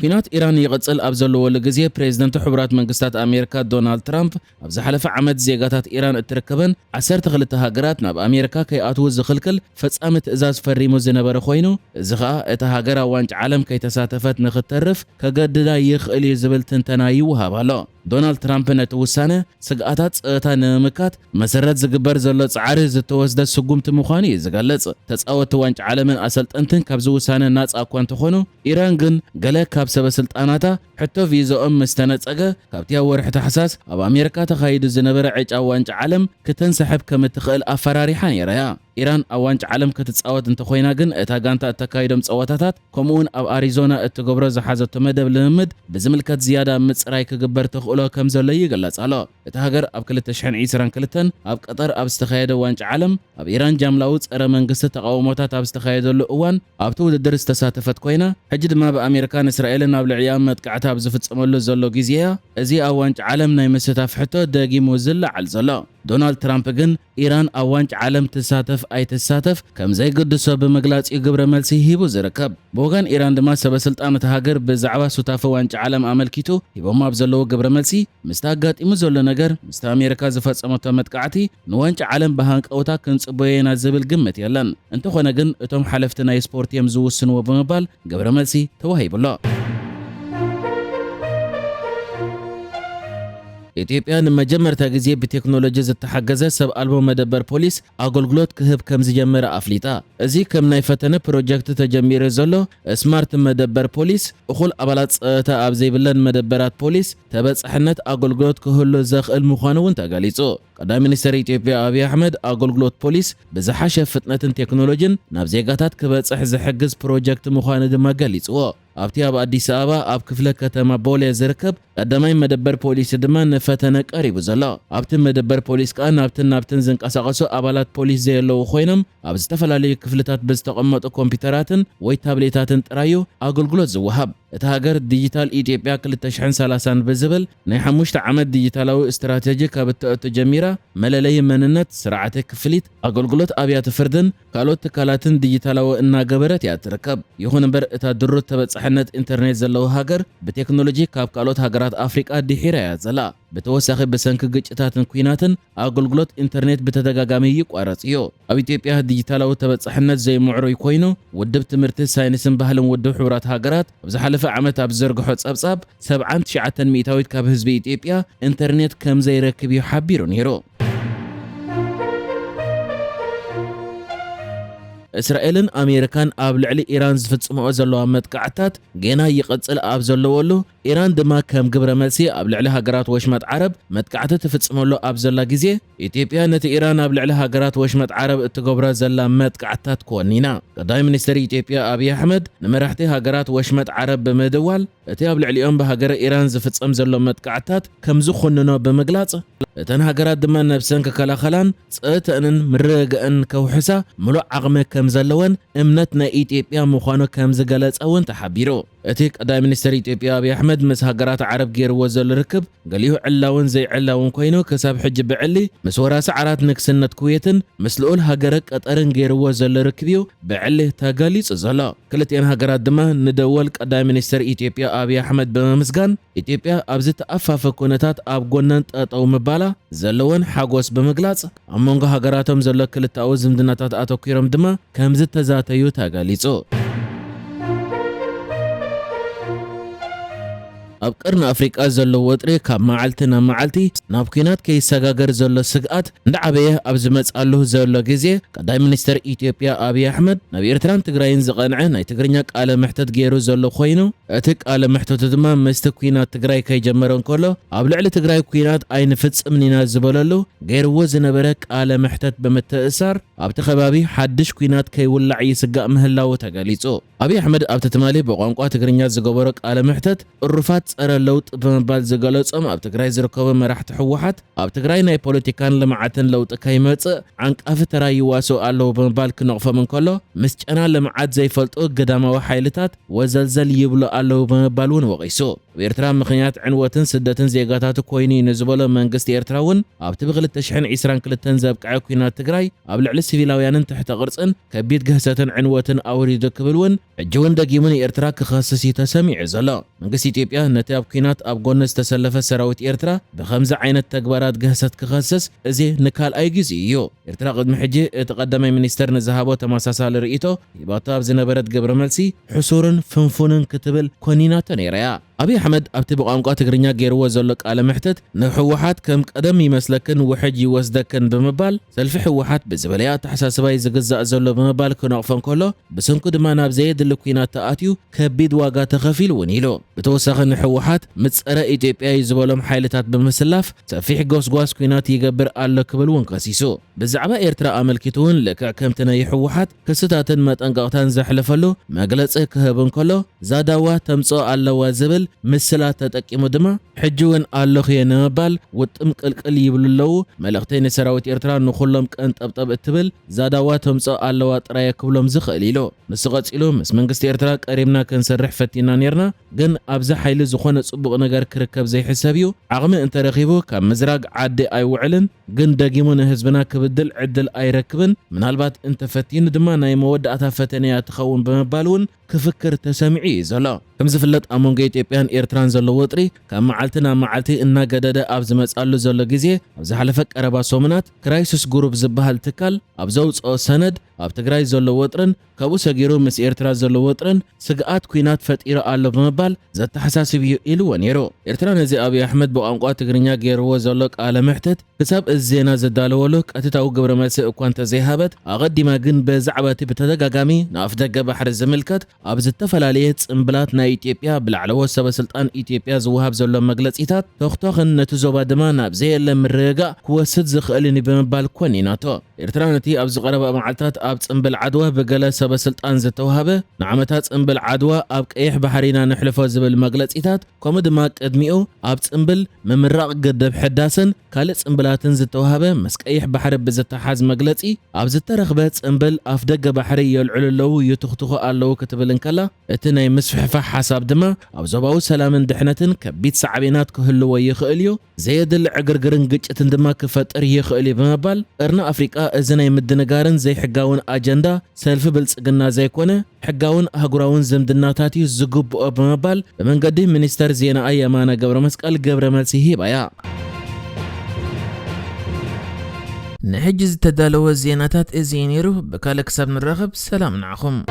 ኩናት ኢራን ይቕጽል ኣብ ዘለዎሉ ግዜ ፕሬዝደንት ሕቡራት መንግስታት ኣሜሪካ ዶናልድ ትራምፕ ኣብ ዝሓለፈ ዓመት ዜጋታት ኢራን እትርከበን 12 ሃገራት ናብ ኣሜሪካ ከይኣትዉ ዝኽልክል ፈጻሚ ትእዛዝ ፈሪሙ ዝነበረ ኮይኑ እዚ ኸኣ እታ ሃገር ኣብ ዋንጫ ዓለም ከይተሳተፈት ንኽተርፍ ከገድዳ ይኽእል እዩ ዝብል ትንተና ይውሃብ ኣሎ። ዶናልድ ትራምፕ ነቲ ውሳነ ስግኣታት ፀጥታ ንምምካት መሰረት ዝግበር ዘሎ ጻዕሪ ዝተወስደ ስጉምቲ ምዃኑ እዩ ዝገልጽ። ተጻወትቲ ዋንጫ ዓለምን ኣሰልጠንትን ካብዚ ውሳነ ናጻ እኳ እንተኾኑ ኢራን ግን ገለ ካብ ሰበስልጣናታ ሕቶ ቪዝኦም ምስ ተነፀገ ካብቲ ኣብ ወርሒ ታሕሳስ ኣብ ኣሜሪካ ተኻይዱ ዝነበረ ዕጫ ዋንጫ ዓለም ክትንሰሕብ ከም እትኽእል ኣፈራሪሓ ነይራ። ኢራን ኣብ ዋንጫ ዓለም ክትጻወት እንተኮይና ግን እታ ጋንታ እተካይዶም ፀወታታት ከምኡውን ኣብ ኣሪዞና እትገብሮ ዝሓዘቶ መደብ ልምምድ ብዝምልከት ዝያዳ ምፅራይ ክግበር ተኽእሎ ከም ዘሎ ይግለጽ ኣሎ። እታ ሃገር ኣብ 2022 ኣብ ቀጠር ኣብ ዝተኻየደ ዋንጫ ዓለም ኣብ ኢራን ጃምላዊ ጸረ መንግስቲ ተቃውሞታት ኣብ ዝተኻየደሉ እዋን ኣብቲ ውድድር ዝተሳተፈት ኮይና ሕጂ ድማ ብኣሜሪካን እስራኤልን ኣብ ልዕሊኣ መጥቃዕቲ ኣብ ዝፍጸመሉ ዘሎ ግዜያ እዚ ኣብ ዋንጫ ዓለም ናይ ምስታፍ ሕቶ ደጊሙ ዝለዓል ዘሎ። ዶናልድ ትራምፕ ግን ኢራን ኣብ ዋንጫ ዓለም ትሳተፍ ኣይትሳተፍ ከም ዘይግድሶ ብምግላጽ ግብረ መልሲ ሂቡ ዝርከብ። ብወገን ኢራን ድማ ሰበስልጣን እታ ሃገር ብዛዕባ ሱታፈ ዋንጫ ዓለም ኣመልኪቱ ሂቦም ኣብ ዘለዎ ግብረ መልሲ ምስቲ ኣጋጢሙ ዘሎ ነገር ምስቲ ኣሜሪካ ዝፈጸመቶ መጥቃዕቲ ንዋንጫ ዓለም ብሃንቀውታ ክንጽበየና ዝብል ግምት የለን። እንተኾነ ግን እቶም ሓለፍቲ ናይ ስፖርት እዮም ዝውስንዎ ብምባል ግብረ መልሲ ተዋሂቡሎ። ኢትዮጵያ ንመጀመርታ ግዜ ብቴክኖሎጂ ዝተሓገዘ ሰብ ኣልቦ መደበር ፖሊስ ኣገልግሎት ክህብ ከም ዝጀመረ ኣፍሊጣ። እዚ ከም ናይ ፈተነ ፕሮጀክት ተጀሚሩ ዘሎ ስማርት መደበር ፖሊስ እኹል ኣባላት ፀጥታ ኣብ ዘይብለን መደበራት ፖሊስ ተበጻሕነት ኣገልግሎት ክህሉ ዘኽእል ምዃኑ እውን ተገሊጹ። ቀዳማይ ሚኒስትር ኢትዮጵያ ኣብይ ኣሕመድ ኣገልግሎት ፖሊስ ብዝሓሸ ፍጥነትን ቴክኖሎጂን ናብ ዜጋታት ክበጽሕ ዝሕግዝ ፕሮጀክት ምዃኑ ድማ ገሊጽዎ። ኣብቲ ኣብ አዲስ አበባ ኣብ ክፍለ ከተማ ቦሌ ዝርከብ ቀዳማይ መደበር ፖሊስ ድማ ንፈተነ ቀሪቡ ዘሎ። ኣብቲ መደበር ፖሊስ ከዓ ናብትን ዝንቀሳቐሱ ኣባላት ፖሊስ ዘየለው ኮይኖም ኣብ ዝተፈላለዩ ክፍልታት ብዝተቐመጡ ኮምፒውተራትን ወይ ታብሌታትን ጥራዩ ኣገልግሎት ዝወሃብ። እታ ሃገር ዲጂታል ኢትዮጵያ 2030 ብዝብል ናይ 5 ዓመት ዲጂታላዊ ስትራቴጂ ካብ እትእቱ ጀሚራ መለለይ መንነት፣ ስርዓተ ክፍሊት፣ ኣገልግሎት ኣብያተ ፍርድን ካልኦት ትካላትን ዲጂታላዊ እናገበረት እያ ትርከብ። ይኹን እምበር እታ ድሩት ተበጻሕነት ኢንተርኔት ዘለዎ ሃገር ብቴክኖሎጂ ካብ ካልኦት ሃገራት ኣፍሪቃ ድሒራ እያ ዘላ። ብተወሳኺ ብሰንኪ ግጭታትን ኩናትን ኣገልግሎት ኢንተርኔት ብተደጋጋሚ ይቋረጽ እዩ። ኣብ ኢትዮጵያ ዲጂታላዊ ተበጻሕነት ዘይምዕሩይ ኮይኑ ውድብ ትምህርቲ ሳይንስን ባህልን ውድብ ሕቡራት ሃገራት ኣብ ዝሓለፈ ዓመት ኣብ ዘርግሖ ጸብጻብ 79% ካብ ህዝቢ ኢትዮጵያ ኢንተርኔት ከም ዘይረክብ እዩ ሓቢሩ ነይሩ። እስራኤልን ኣሜሪካን ኣብ ልዕሊ ኢራን ዝፍጽምኦ ዘለዋ መጥቃዕትታት ገና ይቕጽል ኣብ ዘለወሉ ኢራን ድማ ከም ግብረ መልሲ ኣብ ልዕሊ ሃገራት ወሽመጥ ዓረብ መጥቃዕቲ ትፍጽመሉ ኣብ ዘላ ግዜ ኢትዮጵያ ነቲ ኢራን ኣብ ልዕሊ ሃገራት ወሽመጥ ዓረብ እትገብሮ ዘላ መጥቃዕትታት ኮኒና። ቀዳማይ ሚኒስትር ኢትዮጵያ ኣብይ ኣሕመድ ንመራሕቲ ሃገራት ወሽመጥ ዓረብ ብምድዋል እቲ ኣብ ልዕሊኦም ብሃገረ ኢራን ዝፍጸም ዘሎ መጥቃዕትታት ከም ዝኹንኖ ብምግላጽ እተን ሃገራት ድማ ነብሰን ክከላኸላን ፀጥተንን ምርግጋእን ከውሕሳ ምሉእ ዓቕሚ ከም ዘለወን እምነት ናይ ኢትዮጵያ ምዃኑ ከም ዝገለጸ እውን ተሓቢሩ። እቲ ቀዳማይ ሚኒስትር ኢትዮጵያ ኣብይ ኣሕመድ ምስ ሃገራት ዓረብ ገይርዎ ዘሎ ርክብ ገሊኡ ዕላውን ዘይዕላውን ኮይኑ ክሳብ ሕጂ ብዕሊ ምስ ወራሲ ዓራት ንግስነት ኩዌትን ምስ ልኡል ሃገረ ቀጠርን ገይርዎ ዘሎ ርክብ እዩ ብዕሊ ተገሊጹ ዘሎ። ክልቲአን ሃገራት ድማ ንደወል ቀዳማይ ሚኒስትር ኢትዮጵያ ኣብይ ኣሕመድ ብምምስጋን ኢትዮጵያ ኣብዚ ተኣፋፈ ኩነታት ኣብ ጎነን ጠጠው ምባላ ዘለወን ሓጎስ ብምግላጽ ኣብ መንጎ ሃገራቶም ዘሎ ክልታዊ ዝምድናታት ኣተኲሮም ድማ ከም ዝተዛተዩ ተገሊጹ። ኣብ ቀርኒ ኣፍሪቃ ዘሎ ወጥሪ ካብ መዓልቲ ናብ መዓልቲ ናብ ኩናት ከይሰጋገር ዘሎ ስግኣት እንዳዓበየ ኣብ ዝመጻሉ ዘሎ ግዜ ቀዳማይ ሚኒስትር ኢትዮጵያ ኣብይ ኣሕመድ ናብ ኤርትራን ትግራይን ዝቐንዐ ናይ ትግርኛ ቃለ መሕተት ገይሩ ዘሎ ኮይኑ እቲ ቃለ መሕተቱ ድማ ምስቲ ኩናት ትግራይ ከይጀመረ እንከሎ ኣብ ልዕሊ ትግራይ ኩናት ኣይንፍጽምን ኢና ዝበለሉ ገይርዎ ዝነበረ ቃለ መሕተት ብምትእሳር ኣብቲ ከባቢ ሓድሽ ኩናት ከይውላዕ ይስጋእ ምህላው ተገሊጹ። ኣብይ ኣሕመድ ኣብቲ ትማሊ ብቋንቋ ትግርኛ ዝገበሮ ቃለ መሕተት እሩፋት ጸረ ለውጥ ብምባል ዝገለጾም ኣብ ትግራይ ዝርከቡ መራሕቲ ሕወሓት ኣብ ትግራይ ናይ ፖለቲካን ልምዓትን ለውጢ ከይመጽእ ዓንቃፍ ተራይ ይዋሶ ኣለዉ ብምባል ክነቕፎም እንከሎ ምስ ጨና ልምዓት ዘይፈልጡ ገዳማዊ ሓይልታት ወዘልዘል ይብሉ ኣለዉ ብምባል እውን ወቒሱ ብኤርትራ ምኽንያት ዕንወትን ስደትን ዜጋታት ኮይኑ ንዝበሎ መንግስቲ ኤርትራ እውን ኣብቲ ብ2022 ዘብቅዐ ኩናት ትግራይ ኣብ ልዕሊ ሲቪላውያንን ትሕተ ቅርጽን ከቢድ ግህሰትን ዕንወትን ኣውሪዱ ክብል እውን ሕጂ እውን ደጊሙ ንኤርትራ ክኸስስ እዩ ተሰሚዑ ዘሎ መንግስቲ ኢትዮጵያ ነቲ ኣብ ኩናት ኣብ ጎኒ ዝተሰለፈ ሰራዊት ኤርትራ ብኸምዚ ዓይነት ተግባራት ግህሰት ክኸስስ እዚ ንካልኣይ ግዜ እዩ ኤርትራ ቅድሚ ሕጂ እቲ ቀዳማይ ሚኒስተር ንዝሃቦ ተመሳሳሊ ርእይቶ ሂባቶ ኣብ ዝነበረት ግብረ መልሲ ሕሱርን ፍንፉንን ክትብል ኮኒናቶ ነይራ أبي أحمد أبتبق أنقاط تجرينيا جيرو زلك على محتت نحوحات كم قدم يمسلكن وحجي وزدكن بمبال سلف حوحات بزبليات حساس باي زجزاء زلو بمبال كنا فن كله بس نكود ما نبزيد اللقينات تأتيو كبيد واجات خفيل ونيلو بتوسخ النحوحات متسرى إيجابي زبالهم حيلتات بمسلاف سفيح جوس كينات يجبر على كبل ونقاسيسو بزعبة إيرترا أمل كتون لك كم تناي حوحات كستات ما تنقاطان زحلفلو مجلس كهبن كله زادوا تمصو على وزبل مسلات تتقيمو دما حجون الله ينبال وتم قلقل يبللو ملختين سراوت إيرترا نخلهم كنت أبطب اتبل زادوا تمصو على وطرايا كبلهم زخليلو مسقصيلو مس منغست إيرترا قريبنا كنسرح فتينا نيرنا جن أبز حيل زخونة صبغ نجار كركب زي حسابيو عقم انت رخيبو كم مزراق عادي أي وعلن جن داقيمون هزبنا كبدل عدل أي ركبن من هالبات انت فتين دما ناي مودعتا فتنيا تخون بمبالون كفكر تسامعي زلا كم زفلت أمونج إثيوبيان إيرتران زلو وطري كم معلتنا معلتي إننا جددا أبز مسألو زلا جزية أبز حلفك أربع صومنات كرايسوس جروب زبها التكال أبزوز أو سند أب تجراي زلو وطرن كابو سجيرو مس إيرترا زلو وطرن سجات كوينات فتيرة على بمبال زت حساس بيو إلو ونيرو إيرترا نزي أبي أحمد بو أنقاط تجرينيا جيرو زلك على محتت كسب الزينة زدالو لك أتتاو قبر ملس أكوانت زيهابت أغدي ما جن بزعبة بتدقاقامي نافدق بحر الزملكت أبز التفلاليت إمبلات نا إثيوبيا بالعلوة سبا سلطان إثيوبيا زوهاب زلو مجلس إيتات تختاخن نتزوبا دمان أبزي اللي مرقا كوسد زخقلني بمبال كونيناتو إيرترا نتي أبز غربا معلتات أبز إمبل عدوة بقلا سبا سلطان زتوهابه نعمتات إمبل عدوة أب كيح بحرينا نحلفو زبل مجلس إيتات كومد ماك أدميو أبز إمبل ممراق قدب حداسن كالس إمبلاتن زتوهابه مسكيح بحر بزتحاز مجلس إي أبز الترخبات إمبل أفدق بحري يلعلو يتختخو ألو كتبلن كلا اتناي مسفحفح حساب دما أبزوباو سلام دحنتن كبيت سعبينات كهلو ويخقليو زيد العقرقرن قجتن دما كفتر يخقلي بمبال ارنا أفريقا ازناي مدنقارن زي حقاون أجندا سلف بلسقنا زي كونه حقاون هقراون زمدناتاتي زقوب بمبال بمن قدي منستر زينا أيامانا قبر مسكال قبر ملسيه بايا نحجز تدالو الزيناتات ازينيرو بكالك سب من رغب سلام نعخم